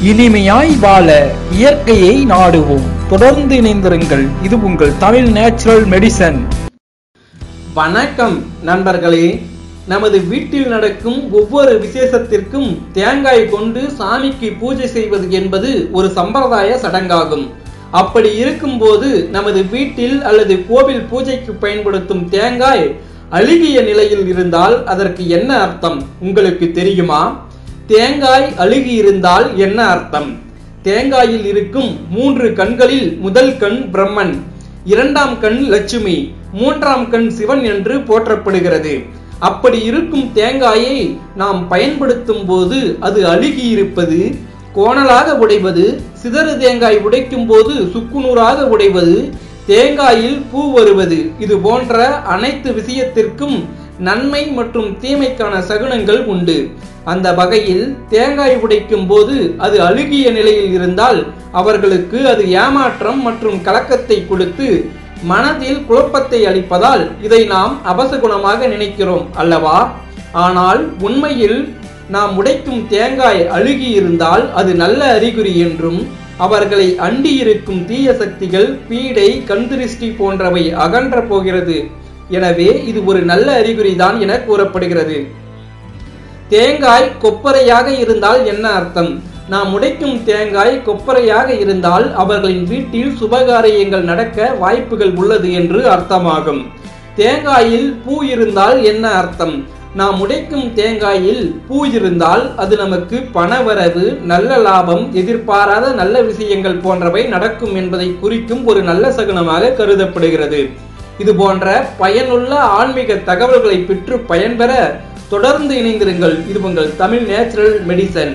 இனிமையாய் வாழ இயற்கையை நாடுவோம். தொடர்ந்து இணைந்திருங்கள். இது உங்கள் தமிழ் நேச்சுரல் மெடிசன். வணக்கம் நண்பர்களே. நமது வீட்டில் நடக்கும் ஒவ்வொரு விசேஷத்திற்கும் தேங்காய் கொண்டு சாமிக்கு பூஜை செய்வது என்பது ஒரு சம்பிரதாய சடங்காகும். அப்படி இருக்கும்போது நமது வீட்டில் அல்லது கோவில் பூஜைக்கு பயன்படுத்தும் தேங்காய் அழுகிய நிலையில் இருந்தால் அதற்கு என்ன அர்த்தம் உங்களுக்கு தெரியுமா? தேங்காய் அழுகி இருந்தால் என்ன அர்த்தம்? தேங்காயில் இருக்கும் 3 கண்களில் முதல் கண் பிரம்மன், 2ஆம் கண் லட்சுமி, 3ஆம் கண் சிவன் என்று போற்றப்படுகிறது. அப்படி இருக்கும் தேங்காயை நாம் பயன்படுத்தும் போது அது அழுகி இருப்பது, கோணலாக உடைவது, சிதறு தேங்காய் உடைக்கும் போது சுக்குநூறாக உடைவது, தேங்காயில் பூ வருவது, இது போன்ற அனைத்து விஷயத்திற்கும் நன்மை மற்றும் தீமைக்கான சகுனங்கள் உண்டு. அந்த வகையில் தேங்காய் உடைக்கும் போது அது அழுகிய நிலையில் இருந்தால் அவர்களுக்கு அது ஏமாற்றம் மற்றும் கலக்கத்தை கொடுத்து மனதில் குழப்பத்தை அளிப்பதால் இதை நாம் அபசகுணமாக நினைக்கிறோம் அல்லவா? ஆனால் உண்மையில் நாம் உடைக்கும் தேங்காய் அழுகி இருந்தால் அது நல்ல அறிகுறி என்றும் அவர்களை அண்டி இருக்கும் தீய சக்திகள், பீடை, கண்திருஷ்டி போன்றவை அகன்ற போகிறது. எனவே இது ஒரு நல்ல அறிகுறிதான் என கூறப்படுகிறது. தேங்காய் கொப்பரையாக இருந்தால் என்ன அர்த்தம்? நாம் உடைக்கும் தேங்காய் கொப்பரையாக இருந்தால் அவர்களின் வீட்டில் சுபகாரியங்கள் நடக்க வாய்ப்புகள் உள்ளது என்று அர்த்தமாகும். தேங்காயில் பூ இருந்தால் என்ன அர்த்தம்? நாம் உடைக்கும் தேங்காயில் பூ இருந்தால் அது நமக்கு பணவரவு, நல்ல லாபம், எதிர்பாராத நல்ல விஷயங்கள் போன்றவை நடக்கும் என்பதை குறிக்கும் ஒரு நல்ல சகுனமாக கருதப்படுகிறது. இது போன்ற பயனுள்ள ஆன்மீக தகவல்களை பெற்று பயன்பெற தொடர்ந்து இணைந்திருங்கள். இது உங்கள் தமிழ் நேச்சுரல் மெடிசன்.